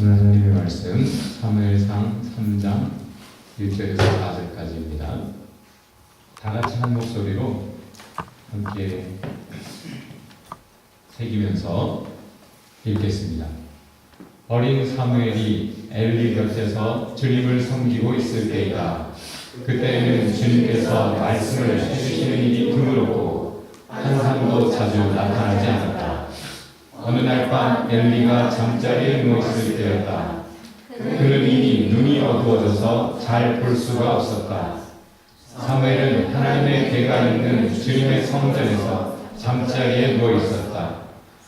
오늘 하나님의 말씀 사무엘상 3장 1절에서 4절까지입니다. 다 같이 한 목소리로 함께 새기면서 읽겠습니다. 어린 사무엘이 엘리 곁에서 주님을 섬기고 있을 때이다. 그때에는 주님께서 말씀을 해주시는 일이 드물었고 항상도 자주 나타나지 않았다. 어느 날 밤 엘리가 잠자리에 누워있을 때였다. 그는 이미 눈이 어두워져서 잘 볼 수가 없었다. 사무엘은 하나님의 궤가 있는 주님의 성전에서 잠자리에 누워있었다.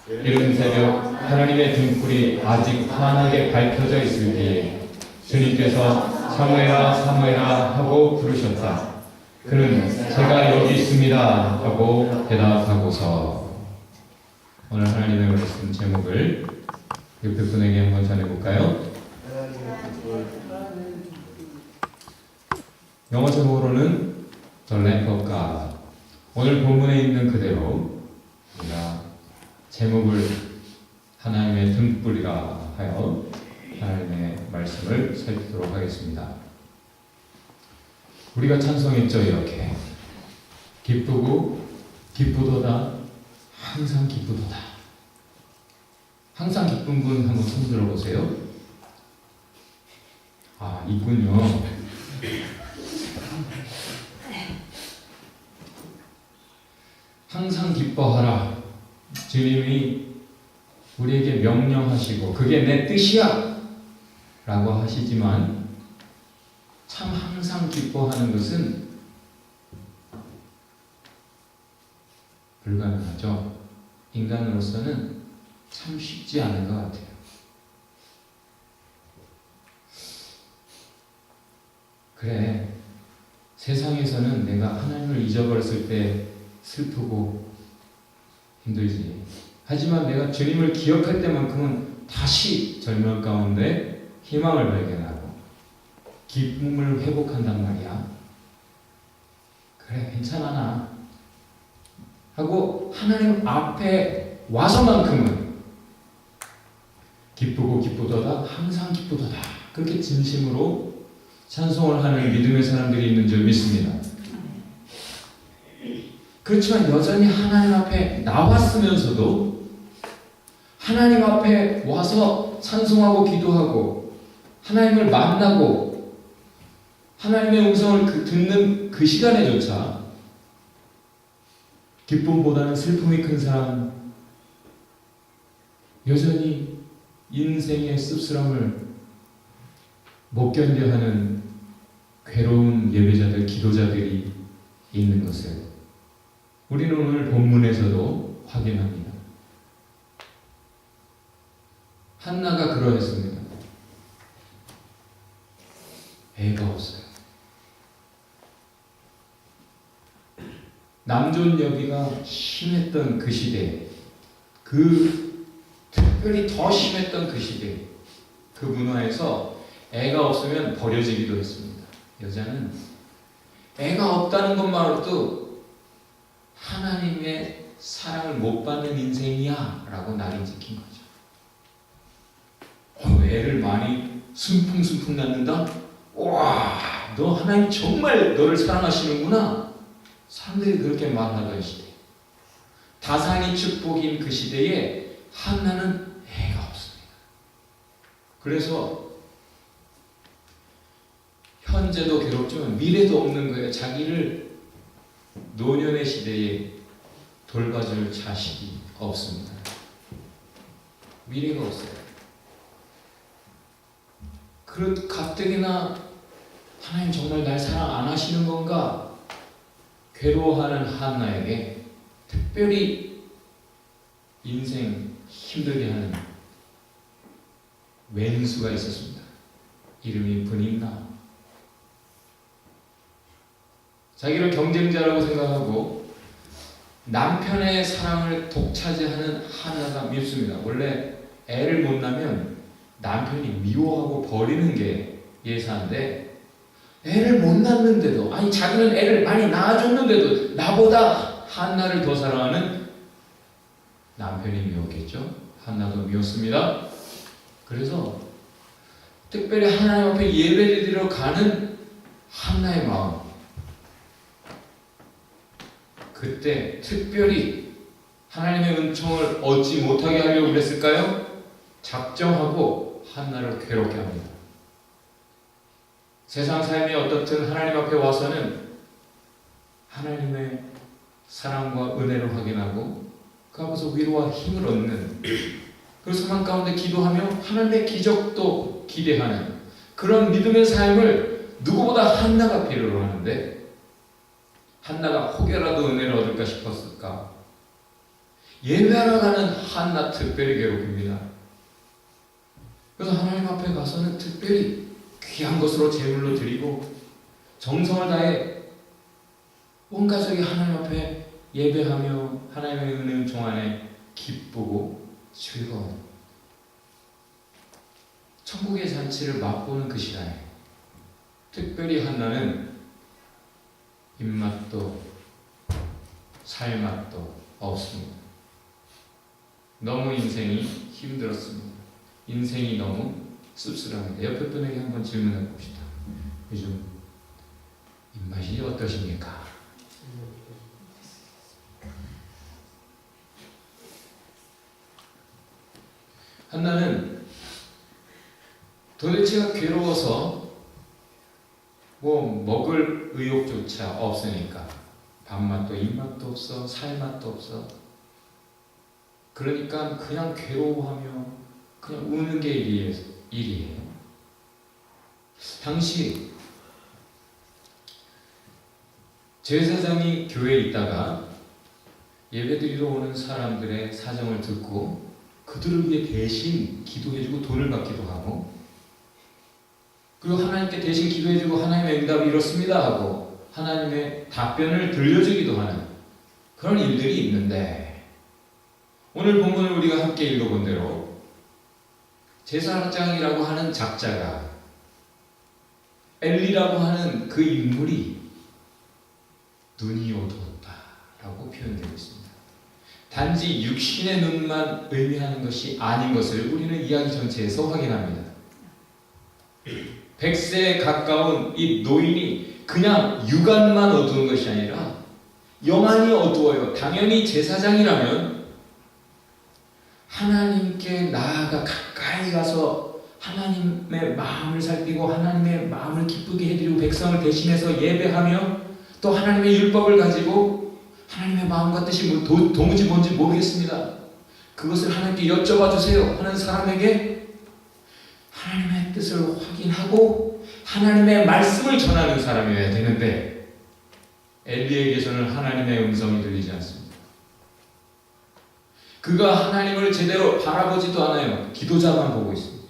이른 새벽 하나님의 등불이 아직 환하게 밝혀져 있을 때에 주님께서 사무엘아 사무엘아 하고 부르셨다. 그는 제가 여기 있습니다 하고 대답하고서 오늘 하나님의 말씀 제목을 옆에 분에게 한번 전해볼까요? 영어 제목으로는 The Lamp of God. 오늘 본문에 있는 그대로 우리가 제목을 하나님의 등불이라 하여 하나님의 말씀을 살피도록 하겠습니다. 우리가 찬송했죠. 이렇게 기쁘고 기쁘도다 항상 기쁘도다. 항상 기쁜 분 한번 손 들어보세요. 아, 있군요. 항상 기뻐하라. 주님이 우리에게 명령하시고 그게 내 뜻이야 라고 하시지만 참 항상 기뻐하는 것은 불가능하죠. 인간으로서는 참 쉽지 않은 것 같아요. 그래, 세상에서는 내가 하나님을 잊어버렸을 때 슬프고 힘들지. 하지만 내가 주님을 기억할 때만큼은 다시 절망 가운데 희망을 발견하고 기쁨을 회복한단 말이야. 그래, 괜찮아 나 하고 하나님 앞에 와서만큼은 기쁘고 기쁘도다 항상 기쁘도다 그렇게 진심으로 찬송을 하는 믿음의 사람들이 있는 줄 믿습니다. 그렇지만 여전히 하나님 앞에 나왔으면서도 하나님 앞에 와서 찬송하고 기도하고 하나님을 만나고 하나님의 음성을 듣는 그 시간에조차 기쁨보다는 슬픔이 큰 사람, 여전히 인생의 씁쓸함을 못 견뎌하는 괴로운 예배자들, 기도자들이 있는 것을 우리는 오늘 본문에서도 확인합니다. 한나가 그러했습니다. 애가 없어요. 남존여비가 심했던 그 시대, 특별히 더 심했던 그 시대, 그 문화에서 애가 없으면 버려지기도 했습니다. 여자는 애가 없다는 것만으로도 하나님의 사랑을 못 받는 인생이야 라고 낙인 찍힌 거죠. 애를 많이 순풍순풍 낳는다? 와, 너 하나님 정말 너를 사랑하시는구나. 사람들이 그렇게 말하던 시대, 다산이 축복인 그 시대에 한나는 애가 없습니다. 그래서 현재도 괴롭지만 미래도 없는 거예요. 자기를 노년의 시대에 돌봐줄 자식이 없습니다. 미래가 없어요. 가뜩이나 하나님 정말 날 사랑 안 하시는 건가? 괴로워하는 한나에게 특별히 인생 힘들게 하는 왼수가 있었습니다. 이름이 브닌나. 자기를 경쟁자라고 생각하고 남편의 사랑을 독차지하는 한나가 밉습니다. 원래 애를 못 낳으면 남편이 미워하고 버리는 게 예사인데 애를 못 낳는데도, 아니 자기는 애를 많이 낳아줬는데도 나보다 한나를 더 사랑하는 남편이 미웠겠죠. 한나도 미웠습니다. 그래서 특별히 하나님 앞에 예배를 드리러 가는 한나의 마음, 그때 특별히 하나님의 은총을 얻지 못하게 하려고 그랬을까요? 작정하고 한나를 괴롭게 합니다. 세상 삶이 어떻든 하나님 앞에 와서는 하나님의 사랑과 은혜를 확인하고 그 앞에서 위로와 힘을 얻는, 그 소망 가운데 기도하며 하나님의 기적도 기대하는 그런 믿음의 삶을 누구보다 한나가 필요로 하는데, 한나가 혹여라도 은혜를 얻을까 싶었을까? 예배하러 가는 한나 특별히 괴롭힙니다. 그래서 하나님 앞에 가서는 특별히 귀한 것으로 제물로 드리고 정성을 다해 온 가족이 하나님 앞에 예배하며 하나님의 은혜 종 안에 기쁘고 즐거운 천국의 잔치를 맛보는 그 시간에 특별히 한나는 입맛도 살맛도 없습니다. 너무 인생이 힘들었습니다. 인생이 너무 씁쓸합니다. 옆에 분에게 한번 질문해 봅시다. 요즘 입맛이 어떠십니까? 한나는 도대체가 괴로워서 먹을 의욕조차 없으니까 밥맛도 입맛도 없어, 살맛도 없어. 그러니까 그냥 괴로워하며 그냥 우는 게 일이에요. 당시 제사장이 교회에 있다가 예배드리러 오는 사람들의 사정을 듣고 그들을 위해 대신 기도해주고 돈을 받기도 하고, 그리고 하나님께 대신 기도해주고 하나님의 응답이 이렇습니다 하고 하나님의 답변을 들려주기도 하는 그런 일들이 있는데, 오늘 본문을 우리가 함께 읽어본 대로 제사장이라고 하는 작자가 엘리라고 하는 그 인물이 눈이 어두웠다라고 표현되고 있습니다. 단지 육신의 눈만 의미하는 것이 아닌 것을 우리는 이야기 전체에서 확인합니다. 100세에 가까운 이 노인이 그냥 육안만 어두운 것이 아니라 영안이 어두워요. 당연히 제사장이라면 하나님께 나아가 가까이 가서 하나님의 마음을 살피고 하나님의 마음을 기쁘게 해드리고 백성을 대신해서 예배하며 또 하나님의 율법을 가지고 하나님의 마음과 뜻이 도무지 뭔지 모르겠습니다, 그것을 하나님께 여쭤봐 주세요 하는 사람에게 하나님의 뜻을 확인하고 하나님의 말씀을 전하는 사람이어야 되는데, 엘리에게서는 하나님의 음성이 들리지 않습니다. 그가 하나님을 제대로 바라보지도 않아요. 기도자만 보고 있습니다.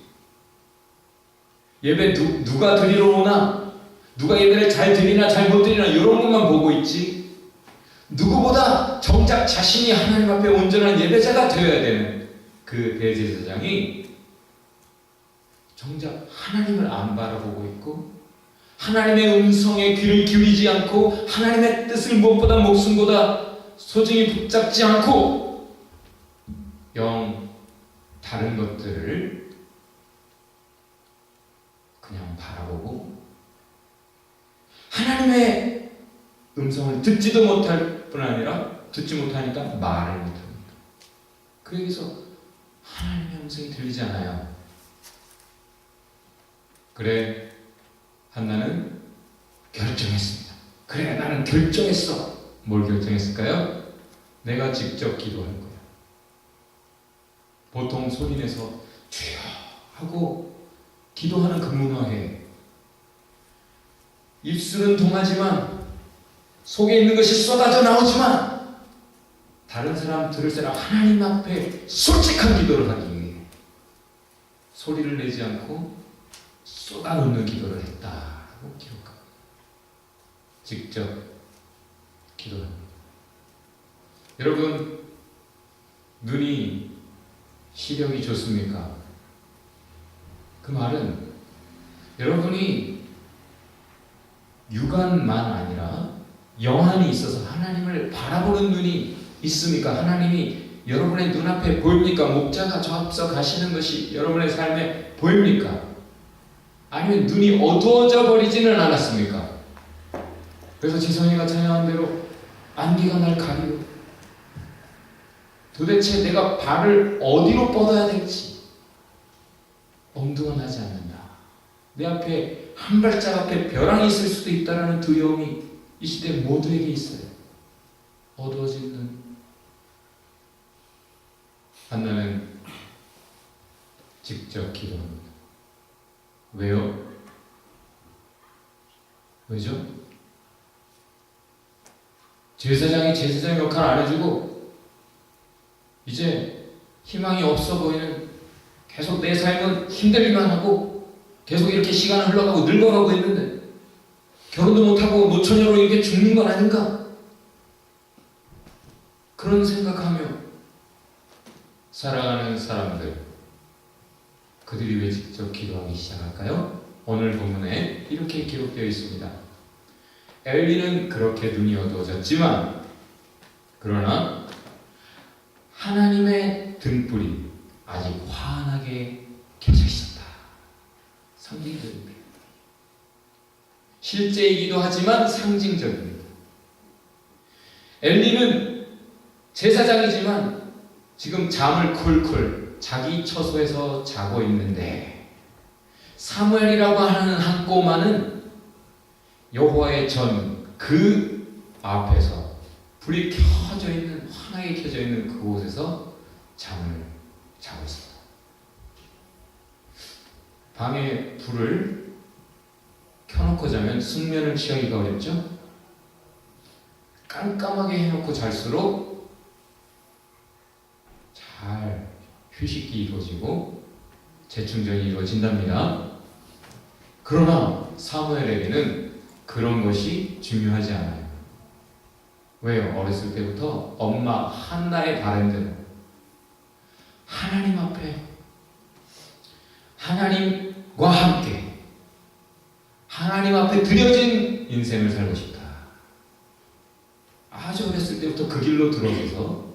예배 누가 드리러 오나, 누가 예배를 잘 드리나 잘 못 드리나 이런 것만 보고 있지, 누구보다 정작 자신이 하나님 앞에 온전한 예배자가 되어야 되는 그 대제사장이 정작 하나님을 안 바라보고 있고 하나님의 음성에 귀를 기울이지 않고 하나님의 뜻을 무엇보다 목숨보다 소중히 붙잡지 않고 영 다른 것들을 그냥 바라보고 하나님의 음성을 듣지도 못할 뿐 아니라 듣지 못하니까 말을 못합니다. 그래서 하나님의 음성이 들리지 않아요. 그래, 한나는 결정했습니다. 그래, 나는 결정했어. 뭘 결정했을까요? 내가 직접 기도할 거야. 보통 소리내서 주여 하고 기도하는 그 문화에 입술은 동하지만 속에 있는 것이 쏟아져 나오지만 다른 사람 들을 사람 하나님 앞에 솔직한 기도를 하기 위해 소리를 내지 않고 쏟아놓는 기도를 했다고 기록합니다. 직접 기도합니다. 여러분, 눈이 시력이 좋습니까? 그 말은 여러분이 육안만 아니라 영안이 있어서 하나님을 바라보는 눈이 있습니까? 하나님이 여러분의 눈앞에 보입니까? 목자가 저 앞서 가시는 것이 여러분의 삶에 보입니까? 아니면 눈이 어두워져 버리지는 않았습니까? 그래서 지성이가 찬양한 대로 안개가 날 가리고 도대체 내가 발을 어디로 뻗어야 될지 엄두가 나지 않는다. 내 앞에 한 발짝 앞에 벼랑이 있을 수도 있다라는 두려움이 이 시대 모두에게 있어요. 어두워진 눈. 한나는 직접 기도합니다. 왜요? 왜죠? 제사장이 제사장 역할 안 해주고 이제 희망이 없어 보이는, 계속 내 삶은 힘들기만 하고 계속 이렇게 시간을 흘러가고 늙어가고 있는데 결혼도 못하고 노처녀로 이렇게 죽는 건 아닌가? 그런 생각하며 살아가는 사람들, 그들이 왜 직접 기도하기 시작할까요? 오늘 본문에 이렇게 기록되어 있습니다. 엘리는 그렇게 눈이 어두워졌지만 그러나 하나님의 등불이 아직 환하게 켜져 있었다. 상징적입니다. 실제이기도 하지만 상징적입니다. 엘리는 제사장이지만 지금 잠을 쿨쿨 자기 처소에서 자고 있는데 사무엘이라고 하는 한 꼬마는 여호와의 전 그 앞에서 불이 켜져 있는, 환하게 켜져 있는 그곳에서 잠을 자고 있습니다. 방에 불을 켜놓고 자면 숙면을 취하기가 어렵죠? 깜깜하게 해놓고 잘수록 잘 휴식이 이루어지고 재충전이 이루어진답니다. 그러나 사무엘에게는 그런 것이 중요하지 않아요. 왜요? 어렸을 때부터 엄마 한나의 바램대로 하나님 앞에 하나님과 함께 하나님 앞에 드려진 인생을 살고 싶다. 아주 어렸을 때부터 그 길로 들어서서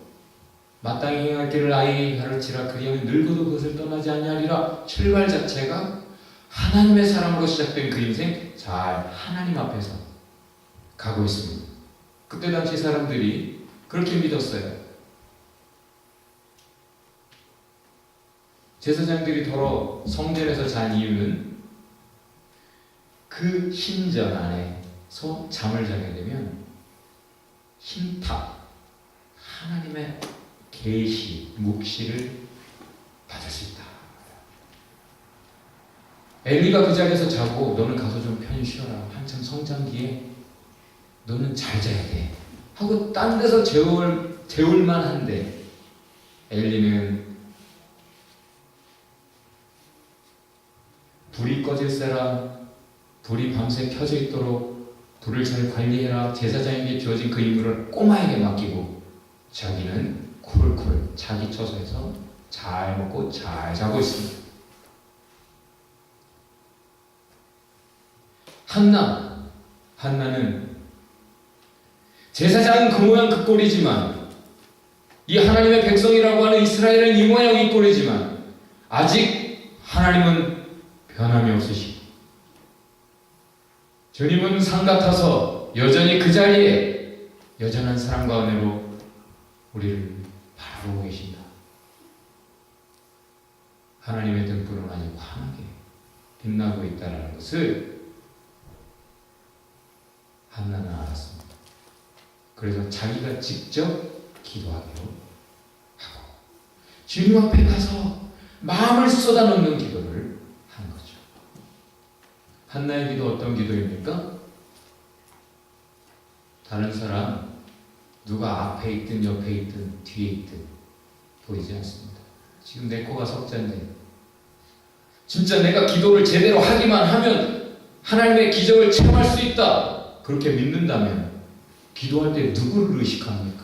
마땅히 행할 길을 아이에게 가르치라 그리하면 늙어도 그것을 떠나지 아니하리라. 출발 자체가 하나님의 사람으로 시작된 그 인생, 잘 하나님 앞에서 가고 있습니다. 그때 당시 사람들이 그렇게 믿었어요. 제사장들이 더러 성전에서 잔 이유는 그 신전 안에서 잠을 자게 되면 신탑, 하나님의 계시, 묵시를 받을 수 있다. 엘리가 그 자리에서 자고 너는 가서 좀 편히 쉬어라. 한참 성장기에 너는 잘 자야 돼. 하고 딴 데서 재울만 한데 엘리는 불이 꺼질세라. 불이 밤새 켜져 있도록 불을 잘 관리해라. 제사장에게 주어진 그 임무를 꼬마에게 맡기고 자기는 쿨쿨 자기 처소에서 잘 먹고 잘 자고 있습니다. 한나는 제사장은 그 모양 그 꼴이지만 이 하나님의 백성이라고 하는 이스라엘은 이 모양 이 꼴이지만 아직 하나님은 변함이 없으시고 주님은 상 같아서 여전히 그 자리에 여전한 사랑과 은혜로 우리를 바라보고 계신다. 하나님의 등불은 아직 환하게 빛나고 있다는 것을 한나는 알았습니다. 그래서 자기가 직접 기도하기로 하고 주님 앞에 가서 마음을 쏟아놓는 기도를 한 거죠. 한나의 기도 어떤 기도입니까? 다른 사람 누가 앞에 있든 옆에 있든 뒤에 있든 보이지 않습니다. 지금 내 코가 석자인데 진짜 내가 기도를 제대로 하기만 하면 하나님의 기적을 체험할 수 있다. 그렇게 믿는다면 기도할 때 누구를 의식합니까?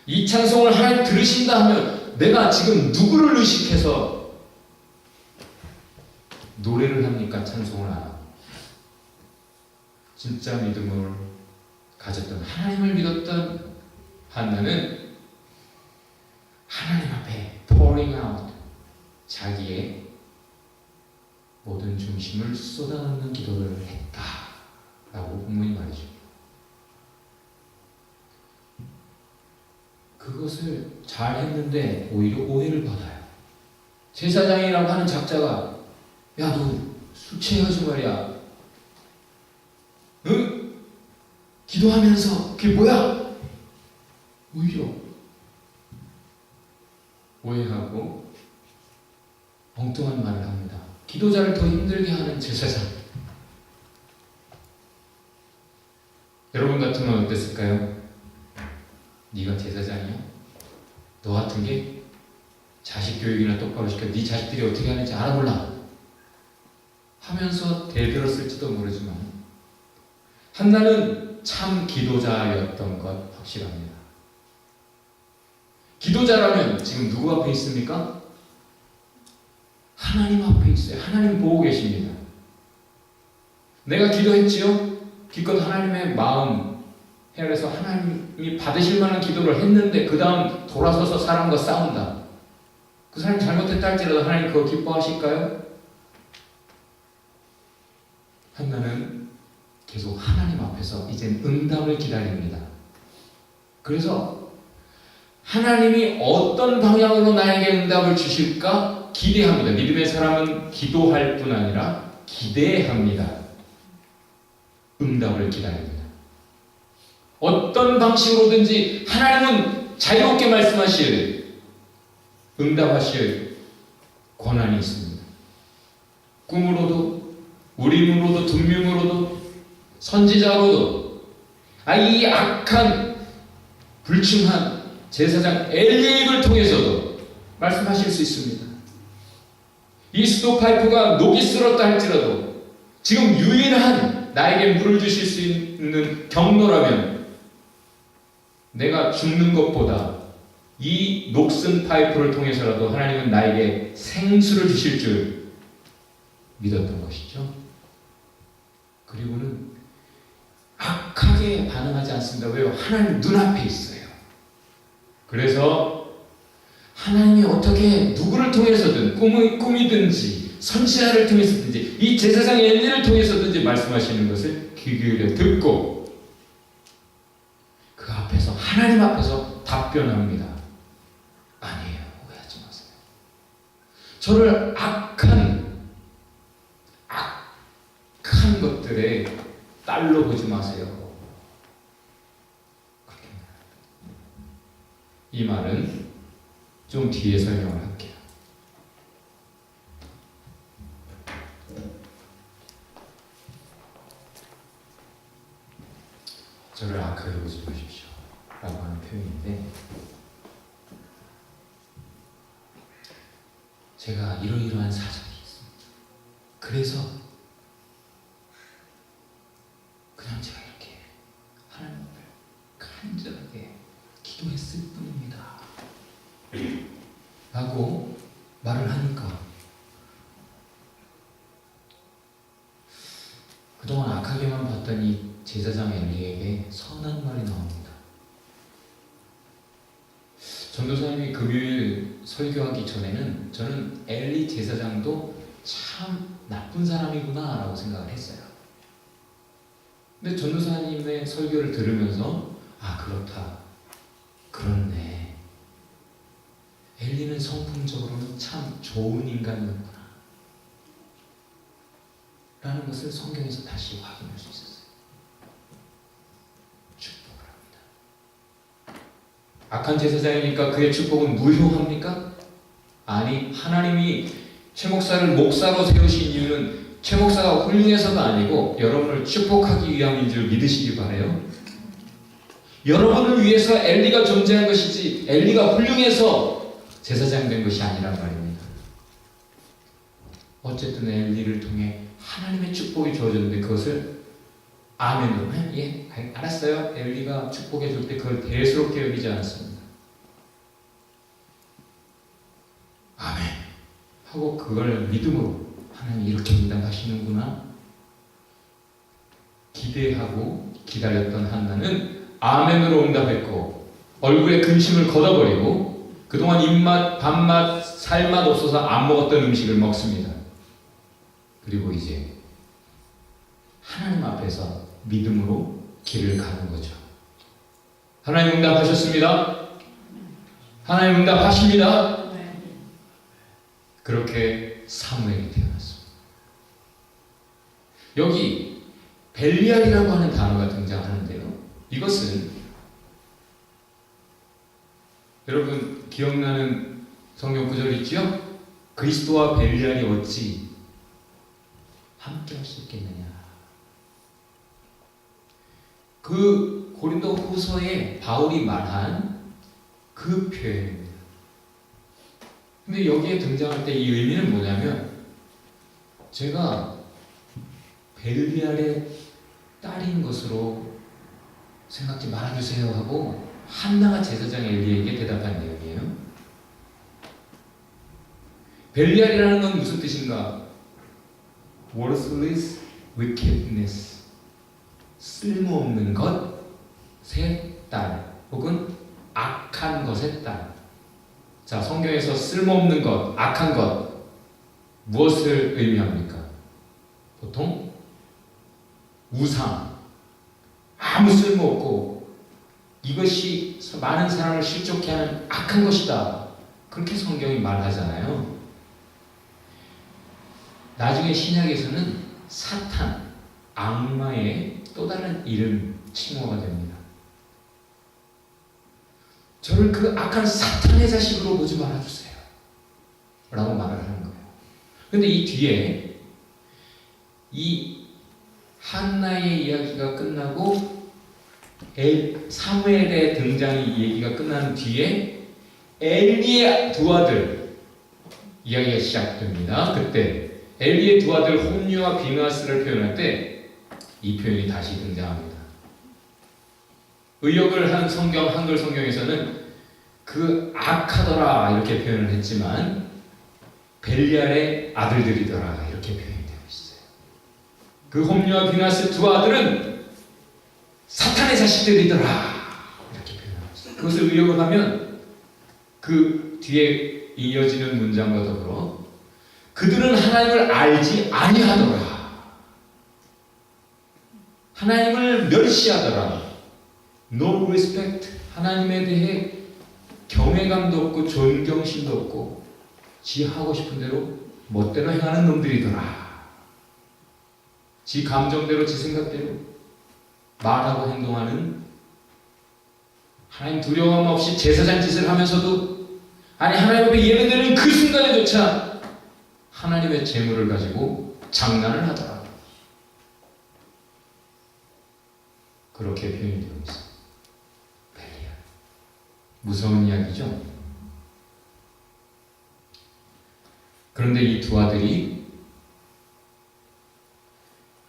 이 찬송을 하나님 들으신다 하면 내가 지금 누구를 의식해서 노래를 합니까? 찬송을 안 하고 진짜 믿음을 가졌던, 하나님을 믿었던 한나는 하나님 앞에 pouring out 자기의 모든 중심을 쏟아놓는 기도를 했다라고 본문이 말해줍니다. 그것을 잘 했는데 오히려 오해를 받아요. 제사장이라고 하는 작자가 야, 너 술 취해가지고 말이야, 응? 기도하면서 그게 뭐야? 오히려 오해하고 엉뚱한 말을 합니다. 기도자를 더 힘들게 하는 제사장. 여러분 같으면 어땠을까요? 네가 제사장이야? 너 같은 게 자식 교육이나 똑바로 시켜. 네 자식들이 어떻게 하는지 알아볼라 하면서 대들었을지도 모르지만 한나는 참 기도자였던 것 확실합니다. 기도자라면 지금 누구 앞에 있습니까? 하나님 앞에 있어요. 하나님 보고 계십니다. 내가 기도했지요? 기껏 하나님의 마음 헤아려서 하나님이 받으실 만한 기도를 했는데 그 다음 돌아서서 사람과 싸운다. 그 사람이 잘못했다 할지라도 하나님 그거 기뻐하실까요? 한나는 계속 하나님 앞에서 이젠 응답을 기다립니다. 그래서 하나님이 어떤 방향으로 나에게 응답을 주실까 기대합니다. 믿음의 사람은 기도할 뿐 아니라 기대합니다. 응답을 기다립니다. 어떤 방식으로든지 하나님은 자유롭게 말씀하실, 응답하실 권한이 있습니다. 꿈으로도, 우림으로도, 둔명으로도, 선지자로도, 이 악한 불충한 제사장 엘리입을 통해서도 말씀하실 수 있습니다. 이 수도 파이프가 녹이 쓸었다 할지라도 지금 유일한 나에게 물을 주실 수 있는 경로라면 내가 죽는 것보다 이 녹슨 파이프를 통해서라도 하나님은 나에게 생수를 주실 줄 믿었던 것이죠. 그리고는 악하게 반응하지 않습니다. 왜요? 하나님 눈앞에 있어요. 그래서 하나님이 어떻게 누구를 통해서든 꿈이든지 선지자를 통해서든지 이 제사장 엘리를 통해서든지 말씀하시는 것을 귀 기울여 듣고 그 앞에서 하나님 앞에서 답변합니다. 아니에요. 오해하지 마세요. 저를 악한 것들의 딸로 보지 마세요. 이 말은 좀 뒤에 설명을 할게요. 저를 악하게 보지 마십시오 라고 하는 표현인데, 제가 이러이러한 사정이 있습니다. 그래서 그냥 제가 이렇게 하나님 앞에 간절하게 기도했을 뿐입니다 라고 말을 하니까 그동안 악하게만 봤던 이 제사장 엘리에게 선한 말이 나옵니다. 전도사님이 금요일 설교하기 전에는 저는 엘리 제사장도 참 나쁜 사람이구나 라고 생각을 했어요. 근데 전도사님의 설교를 들으면서 그렇다, 그렇네, 엘리는 성품적으로는 참 좋은 인간이었구나 라는 것을 성경에서 다시 확인할 수 있었어요. 축복을 합니다. 악한 제사장이니까 그의 축복은 무효합니까? 아니, 하나님이 최 목사를 목사로 세우신 이유는 최 목사가 훌륭해서가 아니고 여러분을 축복하기 위함인 줄 믿으시기 바라요. 여러분을 위해서 엘리가 존재한 것이지 엘리가 훌륭해서 제사장 된 것이 아니란 말입니다. 어쨌든 엘리를 통해 하나님의 축복이 주어졌는데 그것을 아멘으로 예, 알았어요. 엘리가 축복해 줄 때 그걸 대수롭게 여기지 않았습니다. 아멘 하고 그걸 믿음으로 하나님 이렇게 응답하시는구나 기대하고 기다렸던 한나는 아멘으로 응답했고 얼굴에 근심을 걷어버리고 그동안 입맛, 밥맛, 살맛 없어서 안 먹었던 음식을 먹습니다. 그리고 이제 하나님 앞에서 믿음으로 길을 가는 거죠. 하나님 응답하셨습니다. 하나님 응답하십니다. 그렇게 사무엘이 태어났습니다. 여기 벨리알이라고 하는 단어가 등장하는데요. 이것은 여러분 기억나는 성경 구절 있죠? 그리스도와 벨리알이 어찌 함께 할 수 있겠느냐. 그 고린도 후서에 바울이 말한 그 표현입니다. 근데 여기에 등장할 때 이 의미는 뭐냐면, 제가 벨리알의 딸인 것으로 생각지 말아주세요 하고 한나가 제사장 엘리에게 대답한 내용이에요. 벨리알이라는 건 무슨 뜻인가? worthless wickedness, 쓸모없는 것의 딸, 혹은 악한 것의 딸. 자, 성경에서 쓸모없는 것, 악한 것, 무엇을 의미합니까? 보통 우상, 아무 쓸모없고 이것이 많은 사람을 실족해 하는 악한 것이다, 그렇게 성경이 말하잖아요. 나중에 신약에서는 사탄, 악마의 또 다른 이름, 칭호가 됩니다. 저를 그 악한 사탄의 자식으로 보지 말아주세요 라고 말을 하는 거예요. 그런데 이 뒤에 이 한나의 이야기가 끝나고 사무엘의 등장의 얘기가 끝난 뒤에 엘리의 두 아들 이야기가 시작됩니다. 그때 엘리의 두 아들 홈리와 비느하스를 표현할 때 이 표현이 다시 등장합니다. 의역을 한 성경, 한글 성경에서는 그 악하더라 이렇게 표현을 했지만 벨리알의 아들들이더라 이렇게 표현이 되고 있어요. 그 홈리와 비느하스 두 아들은 사탄의 자식들이더라 이렇게 표현하고 있어요. 그것을 의역을 하면 그 뒤에 이어지는 문장과 더불어 그들은 하나님을 알지 아니하더라, 하나님을 멸시하더라, no respect, 하나님에 대해 경외감도 없고 존경심도 없고 지 하고 싶은 대로 멋대로 행하는 놈들이더라. 지 감정대로 지 생각대로 말하고 행동하는, 하나님 두려움 없이 제사장 짓을 하면서도 하나님 앞에 예배드리는 그 순간에조차 하나님의 재물을 가지고 장난을 하더라. 그렇게 표현이 되고 있습니다. 벨리알. 무서운 이야기죠? 그런데 이 두 아들이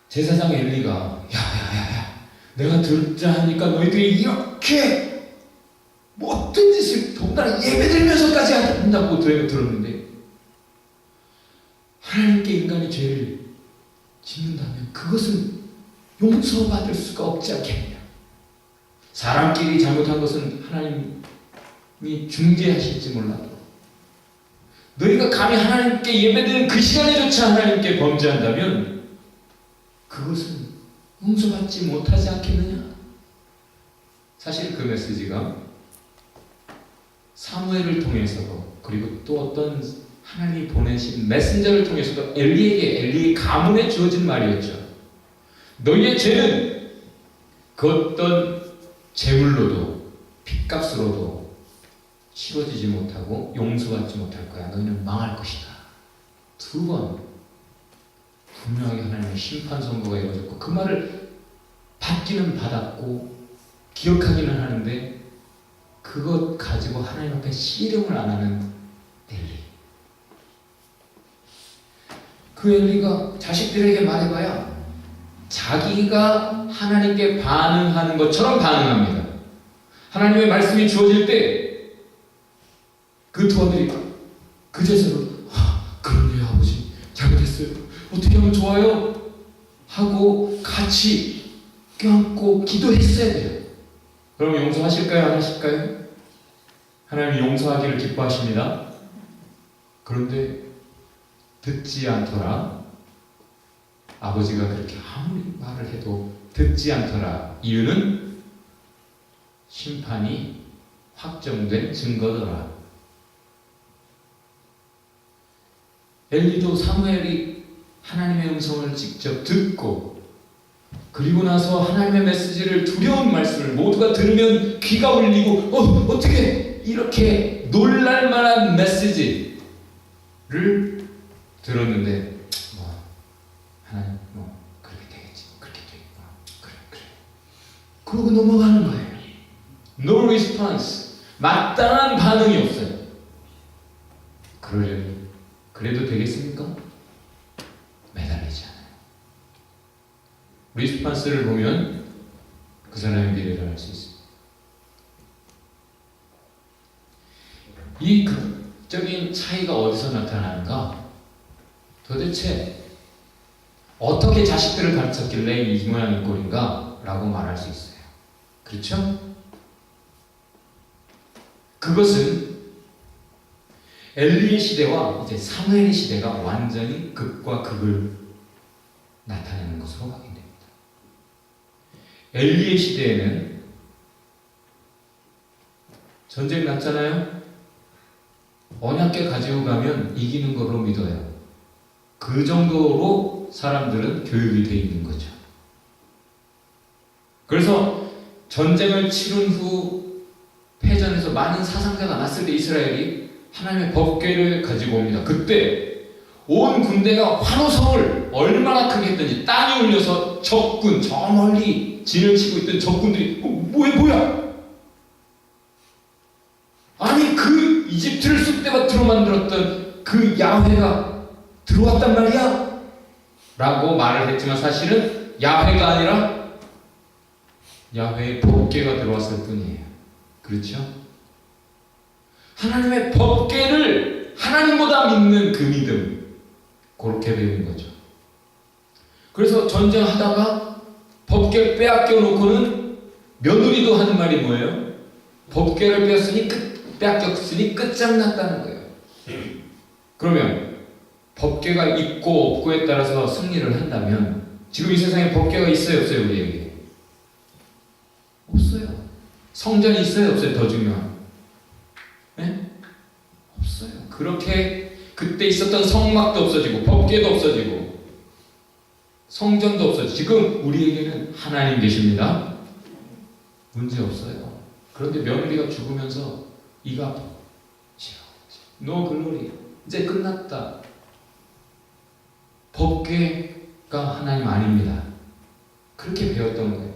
제사장 엘리가 야 내가 듣자 하니까 너희들이 이렇게 못된 짓을 더군다나 예배드리면서까지 한다고 들었는데, 하나님께 인간이 죄를 짓는다면 그것은 용서받을 수가 없지 않겠느냐. 사람끼리 잘못한 것은 하나님이 중재하실지 몰라도 너희가 감히 하나님께 예배드리는 그 시간에조차 하나님께 범죄한다면 그것은 용서받지 못하지 않겠느냐. 사실 그 메시지가 사무엘을 통해서도, 그리고 또 어떤 하나님이 보내신 메신저를 통해서도 엘리의 가문에 주어진 말이었죠. 너희의 죄는 그 어떤 재물로도 핏값으로도 치러지지 못하고 용서받지 못할 거야. 너희는 망할 것이다. 두 번 분명하게 하나님의 심판 선고가 이루어졌고, 그 말을 받기는 받았고 기억하기는 하는데 그것 가지고 하나님 앞에 씨름을 안 하는 엘리. 그 엘리가 자식들에게 말해봐야 자기가 하나님께 반응하는 것처럼 반응합니다. 하나님의 말씀이 주어질 때 그 두 아들이 그제서로 그럼요 아버지, 잘못했어요, 어떻게 하면 좋아요? 하고 같이 껴안고 기도했어야 돼요. 그럼 용서하실까요? 안 하실까요? 하나님이 용서하기를 기뻐하십니다. 그런데 듣지 않더라. 아버지가 그렇게 아무리 말을 해도 듣지 않더라. 이유는 심판이 확정된 증거더라. 엘리도 사무엘이 하나님의 음성을 직접 듣고 그리고 나서 하나님의 메시지를 두려운 말씀을 모두가 들으면 귀가 울리고 어떻게 이렇게 놀랄 만한 메시지를 들었는데 하나님 그렇게 되겠지 그렇게 되겠구나 그래 그러고 넘어가는 거예요. No response. 마땅한 반응이 없어요. 그러려니 그래도 되겠습니까? 매달리지 않아요. 리스판스를 보면 그 사람의 미래를 알 수 있습니다. 이 극적인 차이가 어디서 나타나는가? 도대체 어떻게 자식들을 가르쳤길래 이 모양인 꼴인가? 라고 말할 수 있어요. 그렇죠? 그것은 엘리의 시대와 이제 사무엘의 시대가 완전히 극과 극을 나타내는 것으로 확인됩니다. 엘리의 시대에는 전쟁 났잖아요. 언약궤 가지고 가면 이기는 걸로 믿어요. 그 정도로 사람들은 교육이 되어 있는 거죠. 그래서 전쟁을 치른 후 패전에서 많은 사상자가 났을 때 이스라엘이 하나님의 법궤를 가지고 옵니다. 그때 온 군대가 환호성을 얼마나 크게 했던지 땅이 울려서 적군, 저 멀리 진을 치고 있던 적군들이 뭐야? 아니 그 이집트를 쑥대밭으로 만들었던 그 야훼가 들어왔단 말이야? 라고 말을 했지만 사실은 야훼가 아니라 야훼의 법궤가 들어왔을 뿐이에요. 그렇죠? 하나님의 법궤를 하나님보다 믿는 그 믿음, 그렇게 배운 거죠. 그래서 전쟁하다가 법궤 빼앗겨 놓고는 며느리도 하는 말이 뭐예요? 법궤를 빼앗겼으니 끝장났다는 거예요. 그러면 법궤가 있고 없고에 따라서 승리를 한다면 지금 이 세상에 법궤가 있어요 없어요 우리에게? 없어요. 성전이 있어요 없어요? 더 중요한 네? 없어요. 그렇게 그때 있었던 성막도 없어지고 법궤도 없어지고 성전도 없어지고 지금 우리에게는 하나님 계십니다. 문제 없어요. 그런데 며느리가 죽으면서 이가 노 글로리 이제 끝났다. 법궤가 하나님 아닙니다. 그렇게 배웠던 거예요.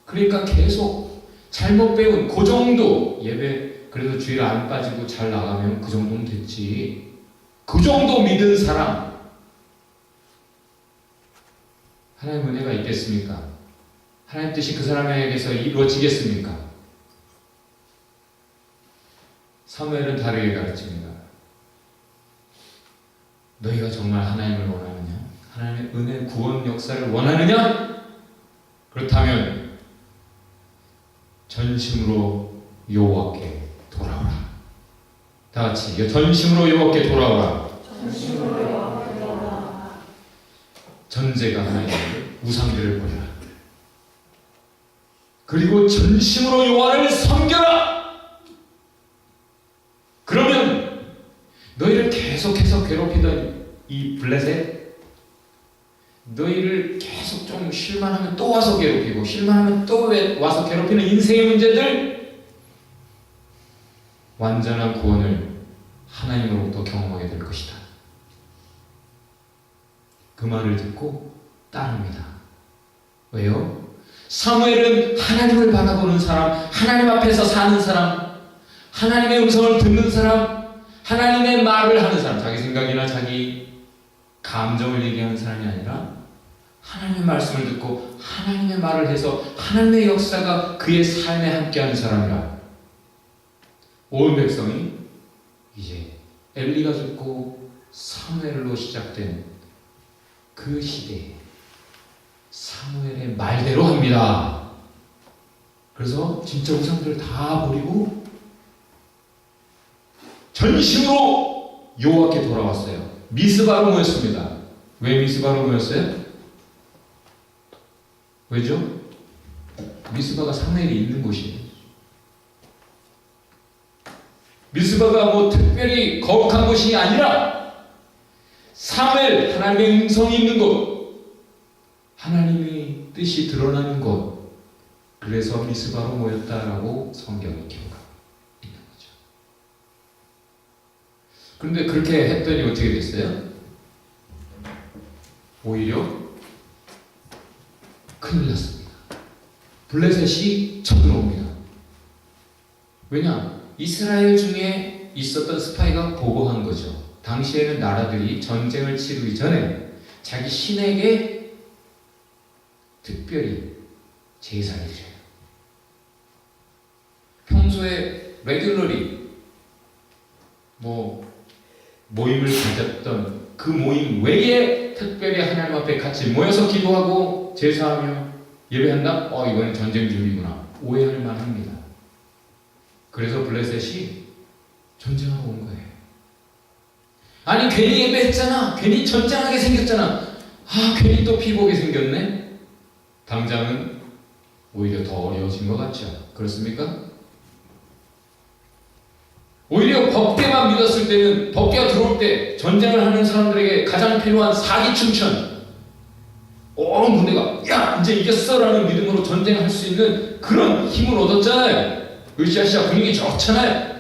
그러니까 계속 잘못 배운 그 정도 예배 그래도 주일 안 빠지고 잘 나가면 그 정도는 됐지. 그 정도 믿은 사람 하나님 은혜가 있겠습니까? 하나님 뜻이 그 사람에게서 이루어지겠습니까? 사무엘은 다르게 가르칩니다. 너희가 정말 하나님을 원하느냐? 하나님의 은혜 구원 역사를 원하느냐? 그렇다면 전심으로 여호와께 돌아오라. 다 같이 전심으로 여호와께 돌아오라. 전제가 하나님의 우상들을 버려라. 그리고 전심으로 여호와를 섬겨라. 그러면 너희를 계속해서 괴롭히던 이 블레셋 너희를 계속 좀 실만하면 또 와서 괴롭히고 실만하면 또 와서 괴롭히는 인생의 문제들 완전한 구원을 하나님으로부터 경험하게 될 것이다. 그 말을 듣고 따릅니다. 왜요? 사무엘은 하나님을 바라보는 사람, 하나님 앞에서 사는 사람, 하나님의 음성을 듣는 사람, 하나님의 말을 하는 사람, 자기 생각이나 자기 감정을 얘기하는 사람이 아니라 하나님의 말씀을 듣고 하나님의 말을 해서 하나님의 역사가 그의 삶에 함께하는 사람이라. 온 백성이 이제 엘리가 죽고 사무엘로 시작된 그 시대에 사무엘의 말대로 합니다. 그래서 진짜 우상들을 다 버리고 전심으로 여호와께 돌아왔어요. 미스바로 모였습니다. 왜 미스바로 모였어요? 왜죠? 미스바가 사무엘이 있는 곳이에요. 미스바가 뭐 특별히 거룩한 곳이 아니라 사무엘, 하나님의 음성이 있는 곳, 하나님의 뜻이 드러나는 곳, 그래서 미스바로 모였다라고 성경이 기록하고 있는 거죠. 그런데 그렇게 했더니 어떻게 됐어요? 오히려 큰일 났습니다. 블레셋이 쳐들어옵니다. 왜냐? 이스라엘 중에 있었던 스파이가 보고한 거죠. 당시에는 나라들이 전쟁을 치르기 전에 자기 신에게 특별히 제사를 드려요. 평소에 레귤러리 모임을 가졌던 그 모임 외에 특별히 하나님 앞에 같이 모여서 기도하고 제사하며 예배한다? 이번엔 전쟁 준비구나. 오해할 만합니다. 그래서 블레셋이 전쟁하러 온 거예요. 아니 괜히 예배했잖아. 괜히 전쟁하게 생겼잖아. 괜히 또 피보게 생겼네. 당장은 오히려 더 어려워진 것 같죠. 그렇습니까? 오히려 법궤만 믿었을 때는 법궤가 들어올 때 전쟁을 하는 사람들에게 가장 필요한 사기충천, 온 군대가 야 이제 이겼어라는 믿음으로 전쟁할 수 있는 그런 힘을 얻었잖아요. 으쌰으쌰 분위기 좋잖아요.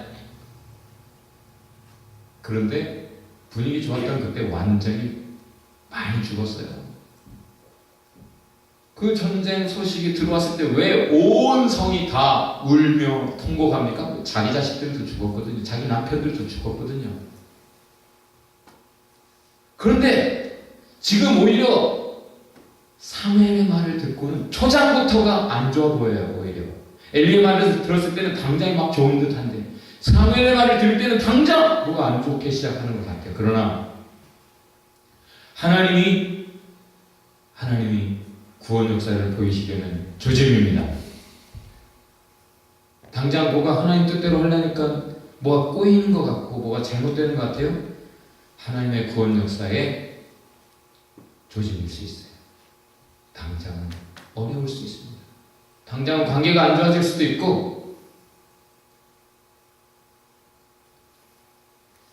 그런데 분위기 좋았던 그때 완전히 많이 죽었어요. 그 전쟁 소식이 들어왔을 때 왜 온 성이 다 울며 통곡합니까? 자기 자식들도 죽었거든요. 자기 남편들도 죽었거든요. 그런데 지금 오히려 사무엘의 말을 듣고는 초장부터가 안 좋아 보여요. 오히려 엘리의 말을 들었을 때는 당장이 막 좋은 듯한데 사무엘의 말을 들을 때는 당장 뭐가 안 좋게 시작하는 것 같아요. 그러나 하나님이 구원 역사를 보이시려는 조짐입니다. 당장 뭐가 하나님 뜻대로 하려니까 뭐가 꼬이는 것 같고 뭐가 잘못되는 것 같아요. 하나님의 구원 역사에 조짐일 수 있어요. 당장은 어려울 수 있습니다. 당장은 관계가 안 좋아질 수도 있고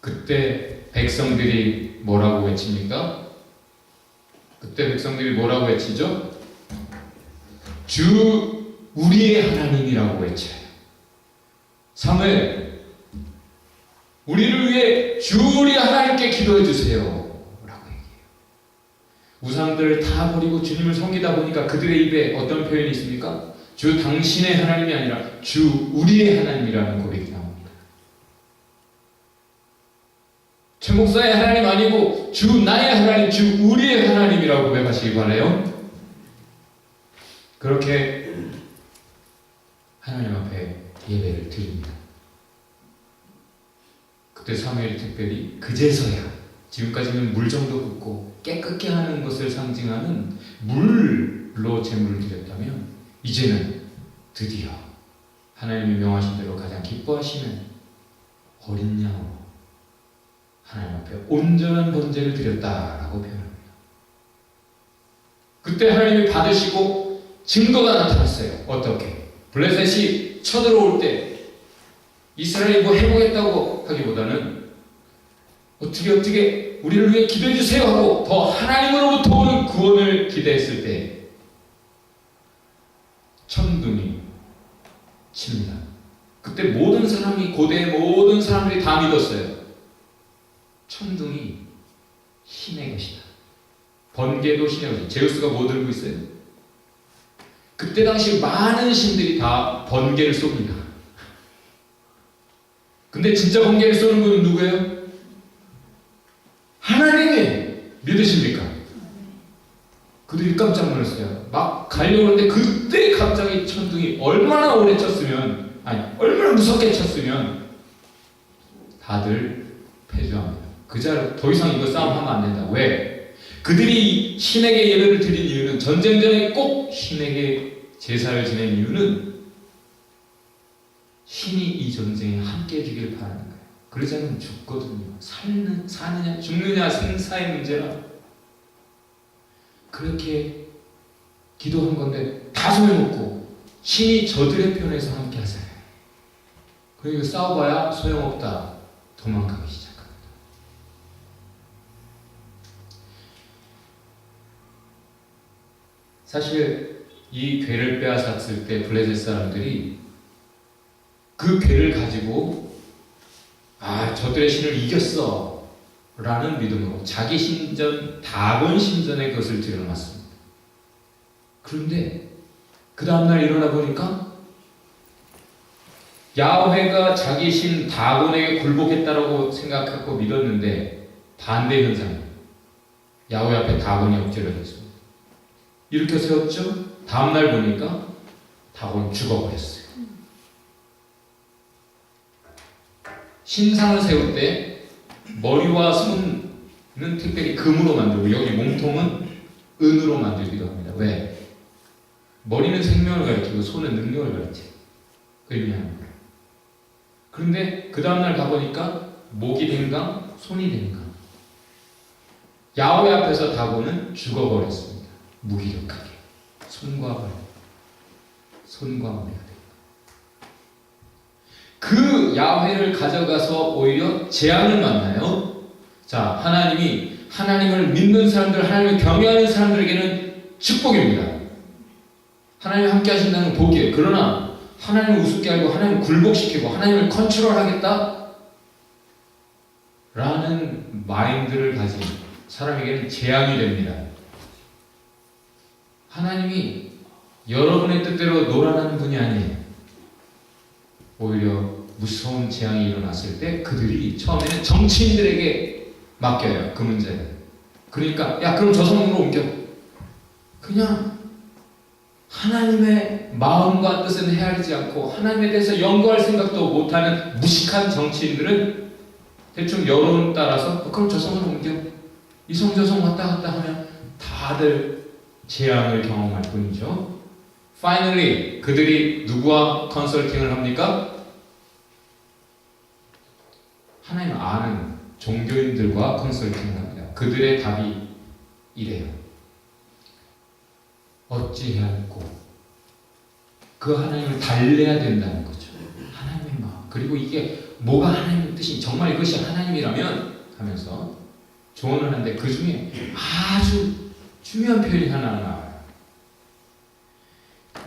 그때 백성들이 뭐라고 외칩니까? 그때 백성들이 뭐라고 외치죠? 주 우리의 하나님이라고 외쳐요. 사무엘, 우리를 위해 주 우리 하나님께 기도해 주세요 라고 얘기해요. 우상들을 다 버리고 주님을 섬기다 보니까 그들의 입에 어떤 표현이 있습니까? 주 당신의 하나님이 아니라 주 우리의 하나님이라는 고백이 나옵니다. 최 목사의 하나님 아니고 주 나의 하나님, 주 우리의 하나님이라고 고백하시기 바라요. 그렇게 하나님 앞에 예배를 드립니다. 그때 사무엘이 특별히 그제서야 지금까지는 물 정도 붓고 깨끗게 하는 것을 상징하는 물로 제물을 드렸다면 이제는 드디어 하나님이 명하신 대로 가장 기뻐하시는 어린 양으로 하나님 앞에 온전한 번제를 드렸다라고 표현합니다. 그때 하나님이 받으시고 증거가 나타났어요. 어떻게? 블레셋이 쳐들어올 때 이스라엘이 뭐 해보겠다고 하기보다는 어떻게 우리를 위해 기도해 주세요 하고 더 하나님으로부터 오는 구원을 기대했을 때 천둥이 칩니다. 그때 모든 사람이 고대의 모든 사람들이 다 믿었어요. 천둥이 신의 것이다. 번개도 신의 것이다. 제우스가 뭐 들고 있어요? 그때 당시 많은 신들이 다 번개를 쏩니다. 근데 진짜 번개를 쏘는 분은 누구예요? 하나님이 믿으십니까? 그들이 깜짝 놀랐어요. 막 가려고 하는데 그때 갑자기 천둥이 얼마나 오래 쳤으면 얼마나 무섭게 쳤으면 다들 패주합니다. 더 이상 이거 싸움하면 안 된다. 왜? 그들이 신에게 예배를 드린 이유는 전쟁 전에 꼭 신에게 제사를 지낸 이유는 신이 이 전쟁에 함께 해주길 바라는 거예요. 그러지 않으면 죽거든요. 사느냐 죽느냐 생사의 문제라. 그렇게 기도한 건데 다 소용없고 신이 저들의 편에서 함께 하세요. 그리고 싸워봐야 소용없다. 도망가기 시작합니다. 사실 이 괴를 빼앗았을 때 블레셋 사람들이 그 괴를 가지고 저들의 신을 이겼어 라는 믿음으로 자기 신전 다곤 신전에 그것을 들여놨습니다. 그런데 그 다음날 일어나 보니까 야훼가 자기 신 다곤에게 굴복했다라고 생각하고 믿었는데 반대 현상이에요. 야훼 앞에 다곤이 엎드려졌습니다. 일으켜 세웠죠? 다음날 보니까 다곤 죽어버렸어요. 신상을 세울 때 머리와 손은 특별히 금으로 만들고 여기 몸통은 은으로 만들기도 합니다. 왜? 머리는 생명을 가리키고 손은 능력을 가리켜요. 그 의미합니다. 그런데 그 다음날 가보니까 목이 된강, 손이 된강. 야훼 앞에서 다곤은 죽어버렸습니다. 무기력하게. 손과 머리가 됩니다. 그 야훼를 가져가서 오히려 재앙을 만나요. 자, 하나님이 하나님을 믿는 사람들, 하나님을 경외하는 사람들에게는 축복입니다. 하나님이 함께 하신다는 복이에요. 그러나 하나님을 우습게 알고 하나님을 굴복시키고 하나님을 컨트롤하겠다 라는 마인드를 가진 사람에게는 재앙이 됩니다. 하나님이 여러분의 뜻대로 놀아나는 분이 아니에요. 오히려 무서운 재앙이 일어났을 때 그들이 처음에는 정치인들에게 맡겨요. 그 문제를. 그러니까 그럼 저 성으로 옮겨. 그냥 하나님의 마음과 뜻은 헤아리지 않고 하나님에 대해서 연구할 생각도 못하는 무식한 정치인들은 대충 여론 따라서 그럼 저 성으로 옮겨. 이 성 저 성 왔다 갔다 하면 다들 재앙을 경험할 뿐이죠. Finally, 그들이 누구와 컨설팅을 합니까? 하나님 아는 종교인들과 컨설팅을 합니다. 그들의 답이 이래요. 어찌해야 할꼬? 그 하나님을 달래야 된다는 거죠. 하나님의 마음. 그리고 이게 뭐가 하나님의 뜻이 정말 이것이 하나님이라면 하면서 조언을 하는데 그 중에 아주 중요한 표현이 하나 나와요.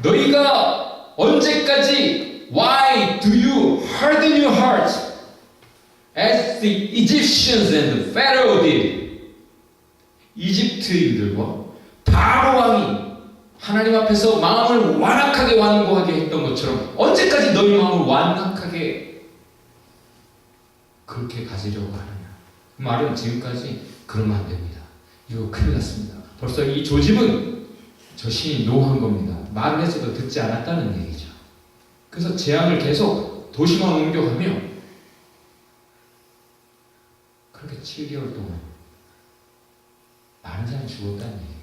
너희가 언제까지 Why do you harden your heart as the Egyptians and the Pharaoh did? 이집트인들과 바로 왕이 하나님 앞에서 마음을 완악하게 완고하게 했던 것처럼 언제까지 너희 마음을 완악하게 그렇게 가지려고 하느냐. 그 말은 지금까지 그러면 안 됩니다. 이거 큰일 났습니다. 벌써 이 조짐은 저 신이 노한 겁니다. 말을 해서도 듣지 않았다는 얘기죠. 그래서 재앙을 계속 도시만 옮겨가며 그렇게 7개월 동안 많은 사람이 죽었다는 얘기예요.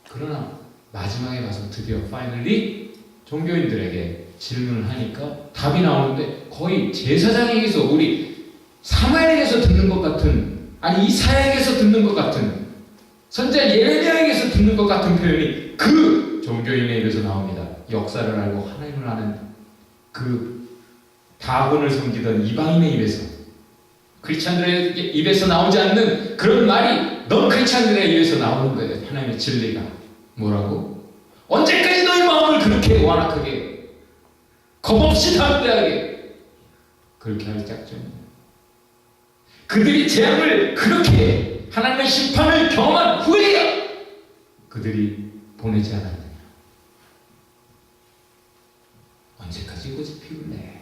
그러나 마지막에 가서 드디어 파이널리 종교인들에게 질문을 하니까 답이 나오는데 거의 제사장에게서 우리 사무엘에게서 듣는 것 같은, 아니 이사야에게서 듣는 것 같은, 선지자 예레미야에게서 듣는 것 같은 표현이 그 종교인의 입에서 나옵니다. 역사를 알고 하나님을 아는 그 다곤을 섬기던 이방인의 입에서, 크리스찬들의 입에서 나오지 않는 그런 말이 넌 크리스찬들의 입에서 나오는 거예요. 하나님의 진리가 뭐라고? 언제까지 너희 마음을 그렇게 완악하게 겁없이 담대하게 그렇게 할 작정이냐. 그들이 재앙을 그렇게 하나님의 심판을 경험한 후에야 그들이 보내지 않았느냐. 언제까지 이것이 피를 내?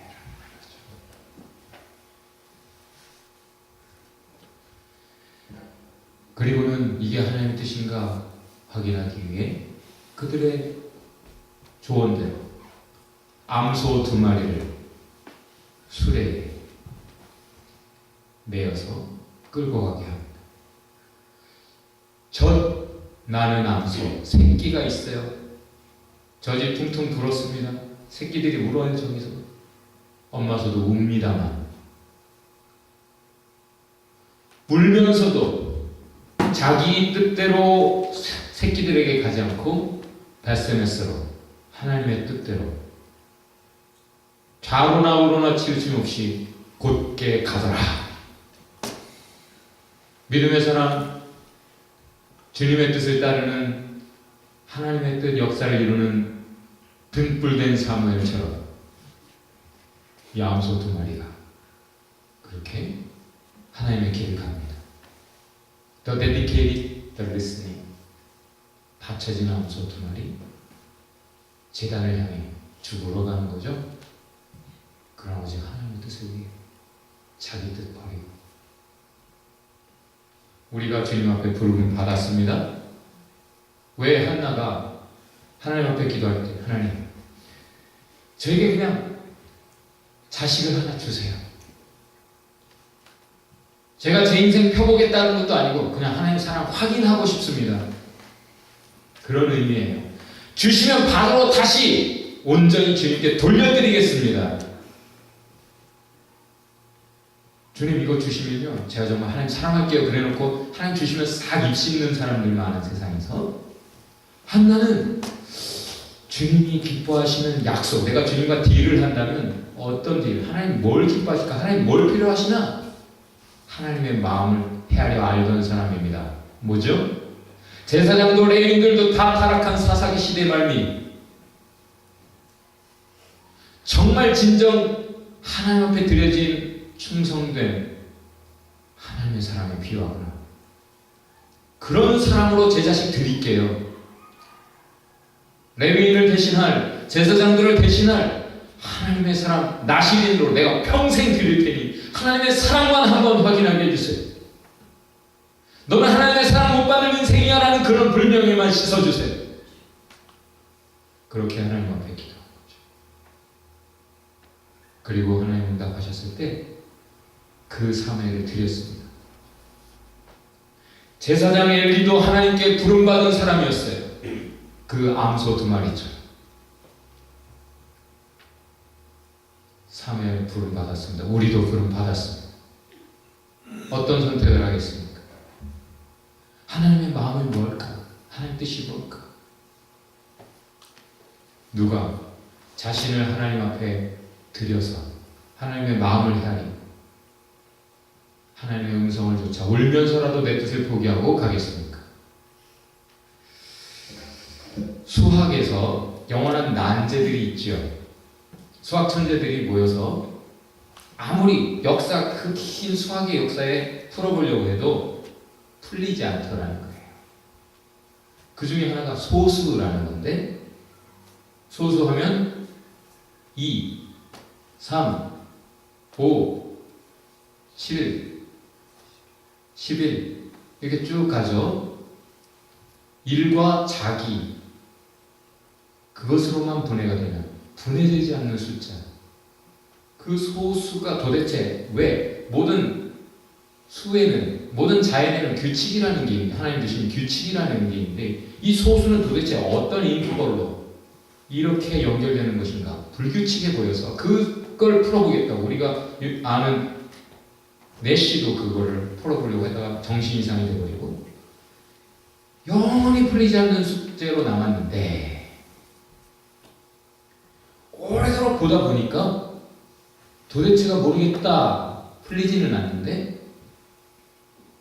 그리고는 이게 하나님의 뜻인가 확인하기 위해 그들의 조언대로 암소 2마리를 수레에 매어서 끌고 가게 합니다. 젖 나는 암소, 새끼가 있어요. 젖이 퉁퉁 불었습니다. 새끼들이 울어요. 저기서 엄마 소도 웁니다만 울면서도 자기 뜻대로 새끼들에게 가지 않고 베스메스로 하나님의 뜻대로 좌우로나 우로나 치우침 없이 곧게 가더라. 믿음의 사람, 주님의 뜻을 따르는 하나님의 뜻 역사를 이루는 등불된 사무엘처럼 이 암소 두 마리가 그렇게 하나님의 길을 갑니다. The dedicated, the listening. 바쳐진 암소 두 마리 제단을 향해 죽으러 가는 거죠. 그러나 오직 하나님의 뜻을 위해 자기 뜻 버리고 우리가 주님 앞에 부름을 받았습니다. 왜 한나가 하나님 앞에 기도할 때 하나님 저에게 그냥 자식을 하나 주세요. 제가 제 인생 펴보겠다는 것도 아니고 그냥 하나님 사랑 확인하고 싶습니다. 그런 의미예요. 주시면 바로 다시 온전히 주님께 돌려드리겠습니다. 주님 이거 주시면요 제가 정말 하나님 사랑할게요 그래놓고 하나님 주시면 싹 입씹는 사람들 많은 세상에서 한나는 주님이 기뻐하시는 약속, 내가 주님과 딜을 한다면 어떤 딜? 하나님 뭘 기뻐하실까? 하나님 뭘 필요하시나? 하나님의 마음을 헤아려 알던 사람입니다. 뭐죠? 제사장도 레위인들도 다 타락한 사사기 시대 말미 정말 진정 하나님 앞에 드려진 충성된 하나님의 사람이 필요하구나. 그런 사람으로 제 자식 드릴게요. 레위인을 대신할, 제사장들을 대신할 하나님의 사람 나시린으로 내가 평생 드릴 테니 하나님의 사랑만 한번 확인하게 해주세요. 너는 하나님의 사랑 못 받는 인생이야 라는 그런 불명예만 씻어주세요. 그렇게 하나님 앞에 기도한 거죠. 그리고 하나님 응답하셨을 때 그 사무엘을 드렸습니다. 제사장 엘리도 하나님께 부름받은 사람이었어요. 그 암소 두 마리죠. 사무엘 부름받았습니다. 우리도 부름받았습니다. 어떤 선택을 하겠습니까? 하나님의 마음이 뭘까? 하나님 뜻이 뭘까? 누가 자신을 하나님 앞에 드려서 하나님의 마음을 헤아리고 하나님의 음성을 조차 울면서라도 내 뜻을 포기하고 가겠습니까? 수학에서 영원한 난제들이 있죠. 수학 천재들이 모여서 아무리 역사 그 긴 수학의 역사에 풀어보려고 해도 풀리지 않더라는 거예요. 그 중에 하나가 소수라는 건데 소수하면 2, 3, 5, 7, 11 이렇게 쭉 가죠. 1과 자기 그것으로만 분해가 되면 분해되지 않는 숫자 그 소수가 도대체 왜 모든 수에는 모든 자연에는 규칙이라는 게 있는데 하나님 주신 규칙이라는 게 있는데 이 소수는 도대체 어떤 인터벌로 이렇게 연결되는 것인가 불규칙해 보여서 그걸 풀어보겠다고 우리가 아는 내시도 그거를 풀어보려고 하다가 정신 이상이 되어버리고 영원히 풀리지 않는 숙제로 남았는데 오래도록 보다 보니까 도대체가 모르겠다 풀리지는 않는데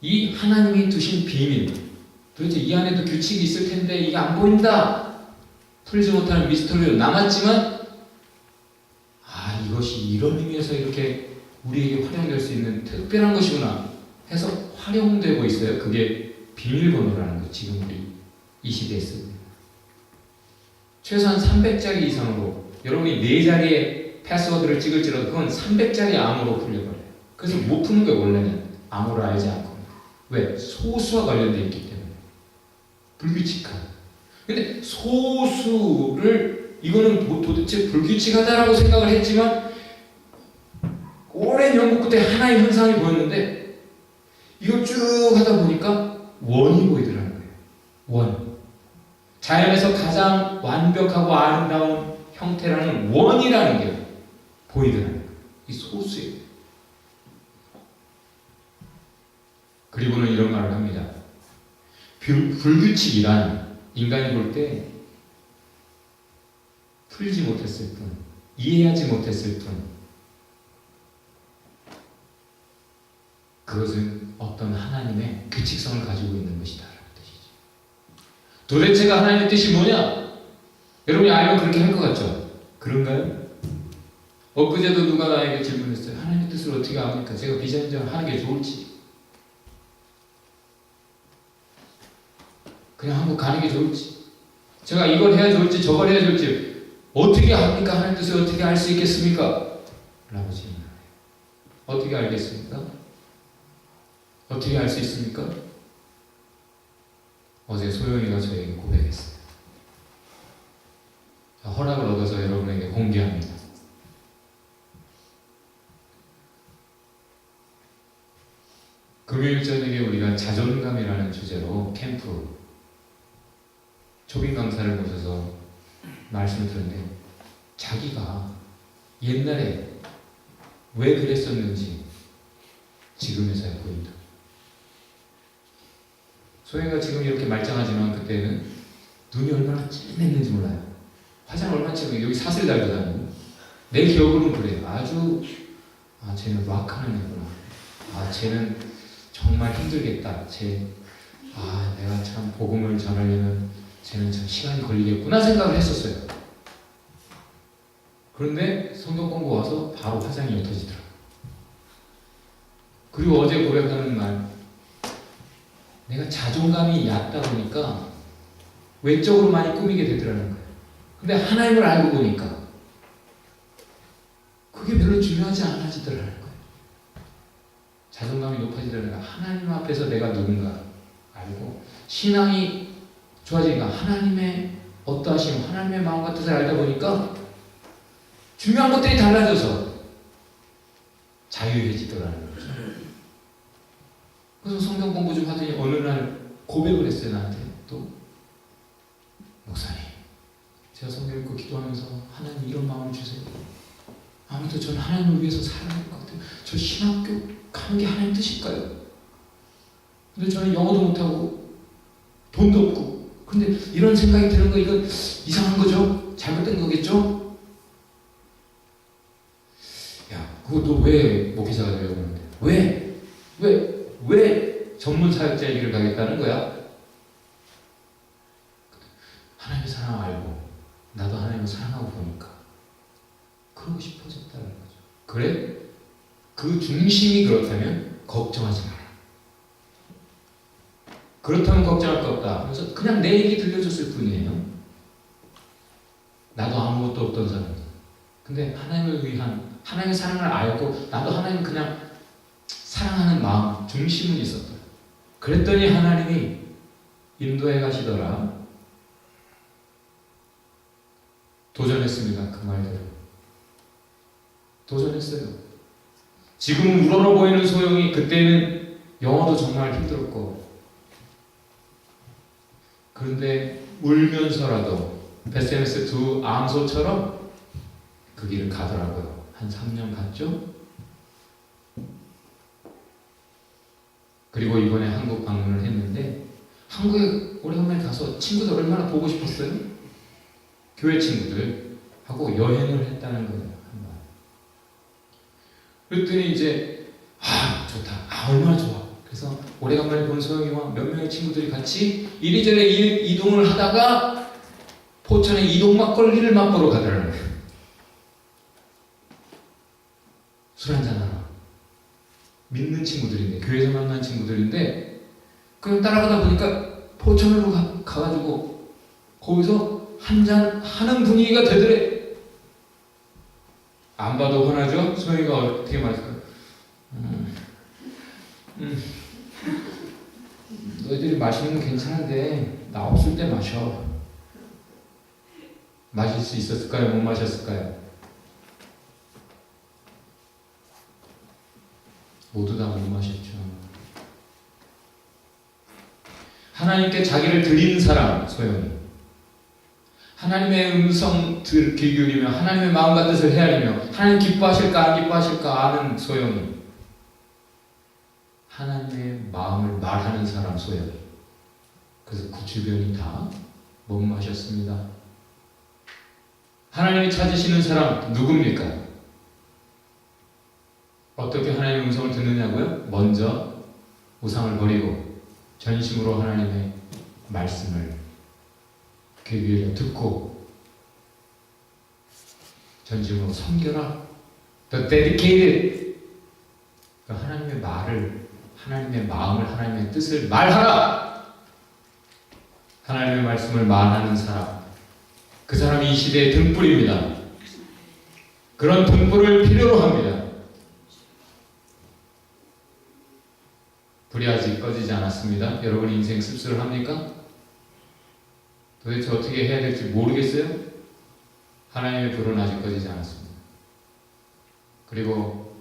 이 하나님이 두신 비밀 도대체 이 안에도 규칙이 있을 텐데 이게 안 보인다 풀지 못하는 미스터리로 남았지만 이것이 이런 의미에서 이렇게 우리에게 활용될 수 있는 특별한 것이구나 해서 활용되고 있어요. 그게 비밀번호라는 거 지금 우리 이 시대에 쓰고 최소한 300자리 이상으로 여러분이 4자리의 패스워드를 찍을지라도 그건 300자리 암호로 풀려버려요. 그래서 못 푸는 게 원래는 암호를 알지 않고 왜? 소수와 관련되어 있기 때문에 불규칙한 근데 소수를 이거는 도대체 불규칙하다라고 생각을 했지만 오랜 연구 끝에 하나의 현상이 보였는데 이걸 쭉 하다 보니까 원이 보이더라는 거예요. 원. 자연에서 가장 완벽하고 아름다운 형태라는 원이라는 게 보이더라는 거예요. 이 소수예요. 그리고는 이런 말을 합니다. 불규칙이란 인간이 볼 때 풀지 못했을 뿐, 이해하지 못했을 뿐, 그것은 어떤 하나님의 규칙성을 가지고 있는 것이다 라는 뜻이죠. 도대체가 하나님의 뜻이 뭐냐? 여러분이 알면 그렇게 할 것 같죠? 그런가요? 엊그제도 누가 나에게 질문했어요. 하나님의 뜻을 어떻게 압니까? 제가 비전전 하는 게 좋을지, 그냥 한국 가는 게 좋을지, 제가 이걸 해야 좋을지 저걸 해야 좋을지 어떻게 합니까? 하나님의 뜻을 어떻게 알 수 있겠습니까? 라고 질문해요. 어떻게 알겠습니까? 어떻게 알 수 있습니까? 어제 소영이가 저에게 고백했어요. 허락을 얻어서 여러분에게 공개합니다. 금요일 저녁에 우리가 자존감이라는 주제로 캠프 초빙 강사를 모셔서 말씀을 들었는데, 자기가 옛날에 왜 그랬었는지 지금에서야 보인다. 소영이가 지금 이렇게 말짱하지만 그때는 눈이 얼마나 찐했는지 몰라요. 화장 얼마나 찐했는지, 여기 사슬 달고 다니는. 내 기억으로는 그래요. 아주 쟤는 락하는 애구나. 쟤는 정말 힘들겠다. 내가 참 복음을 전하려면 쟤는 참 시간이 걸리겠구나 생각을 했었어요. 그런데 성경 공부 와서 바로 화장이 옅어지더라고요. 그리고 어제 고백하는 말, 내가 자존감이 얕다 보니까 외적으로 많이 꾸미게 되더라는 거예요. 근데 하나님을 알고 보니까 그게 별로 중요하지 않아지더라는 거예요. 자존감이 높아지더라는 거예요. 하나님 앞에서 내가 누군가 알고 신앙이 좋아지니까 하나님의 어떠하심, 하나님의 마음과 뜻을 알다 보니까 중요한 것들이 달라져서 자유해지더라는 거죠. 그래서 성경 공부 좀 하더니 어느 날 고백을 했어요. 나한테 또, 목사님, 제가 성경 읽고 기도하면서 하나님 이런 마음을 주세요. 아무튼 저는 하나님을 위해서 살아야 할 것 같아요. 저 신학교 가는 게 하나님 뜻일까요? 근데 저는 영어도 못하고 돈도 없고, 근데 이런 생각이 드는 거, 이건 이상한 거죠? 잘못된 거겠죠? 야, 그거 너 왜 목회자가 되려고 하는데? 왜 전문 사역자의 길을 가겠다는 거야? 하나님의 사랑 알고 나도 하나님을 사랑하고 보니까 그러고 싶어졌다는 거죠. 그래? 그 중심이 그렇다면 걱정하지 마라. 그렇다면 걱정할 거 없다. 그래서 그냥 내 얘기 들려줬을 뿐이에요. 나도 아무것도 없던 사람. 근데 하나님을 위한, 하나님의 사랑을 알고 나도 하나님을 그냥 사랑하는 마음, 중심은 있었다. 그랬더니 하나님이 인도해 가시더라. 도전했습니다. 그 말대로 도전했어요. 지금은 우러러 보이는 소영이 그때는 영어도 정말 힘들었고, 그런데 울면서라도 베세메스 두 암소처럼 그 길을 가더라고요. 한 3년 갔죠. 그리고 이번에 한국 방문을 했는데, 한국에 오래간만에 가서 친구들 얼마나 보고 싶었어요? 교회 친구들하고 여행을 했다는 거예요. 그랬더니 이제 좋다. 얼마나 좋아. 그래서 오래간만에 본 소영이와 몇 명의 친구들이 같이 이리저리 이동을 하다가 포천의 이동 막걸리를 맛보러 가더라는 거예요. 술 한잔하러. 믿는 친구들인데, 교회에서 만난 친구들인데, 그냥 따라가다 보니까 포천으로 가가지고 거기서 한잔 하는 분위기가 되더래. 안 봐도 훤하죠? 소영이가 어떻게 말할까? 너희들이 마시는 건 괜찮은데 나 없을 때 마셔. 마실 수 있었을까요? 못 마셨을까요? 모두 다 못 마셨죠. 하나님께 자기를 드린 사람 소영이, 하나님의 음성 귀 기울이며 하나님의 마음과 뜻을 헤아리며 하나님 기뻐하실까 안 기뻐하실까 아는 소영이, 하나님의 마음을 말하는 사람 소영이. 그래서 그 주변이 다 못 마셨습니다. 하나님이 찾으시는 사람 누굽니까? 어떻게 하나님의 음성을 듣느냐고요? 먼저 우상을 버리고 전심으로 하나님의 말씀을 귀 기울여 듣고 전심으로 섬겨라. The dedicated. 하나님의 말을, 하나님의 마음을, 하나님의 뜻을 말하라. 하나님의 말씀을 말하는 사람, 그 사람이 이 시대의 등불입니다. 그런 등불을 필요로 합니다. 불이 아직 꺼지지 않았습니다. 여러분 인생 씁쓸합니까? 도대체 어떻게 해야 될지 모르겠어요? 하나님의 불은 아직 꺼지지 않았습니다. 그리고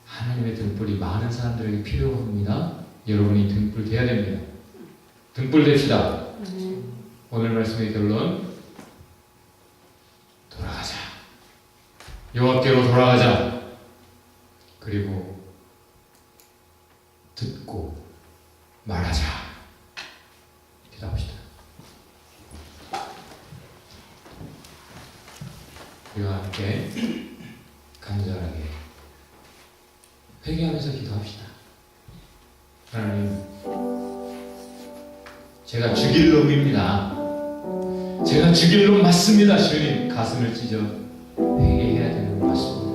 하나님의 등불이 많은 사람들에게 필요합니다. 여러분이 등불 돼야 됩니다. 등불 됩시다. 오늘 말씀의 결론, 돌아가자. 여호와께로 돌아가자. 그리고 듣고 말하자. 기도합시다. 우리와 함께 간절하게 회개하면서 기도합시다. 하나님, 제가 죽일 놈입니다. 제가 죽일 놈 맞습니다. 주님, 가슴을 찢어 회개해야 되는 것 같습니다.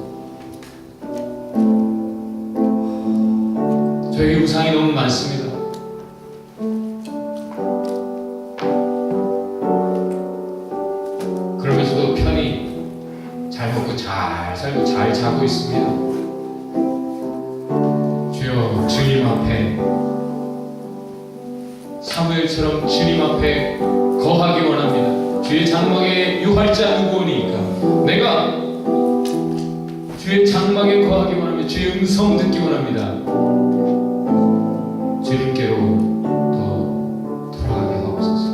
저에게 우상이 너무 많습니다. 그러면서도 편히 잘 먹고 잘 살고 잘 자고 있습니다. 주여, 주님 앞에 사무엘처럼 주님 앞에 거하기 원합니다. 주의 장막에 유할 자 누구오니까 내가 주의 장막에 거하기 원합니다. 주의 음성 듣기 원합니다. 주님께로 더 돌아가게 하옵소서.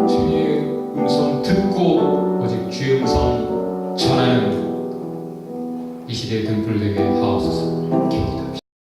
주의 음성 듣고 오직 주의 음성 전하는 이 시대의 등불 되게 하옵소서. 기도합니다.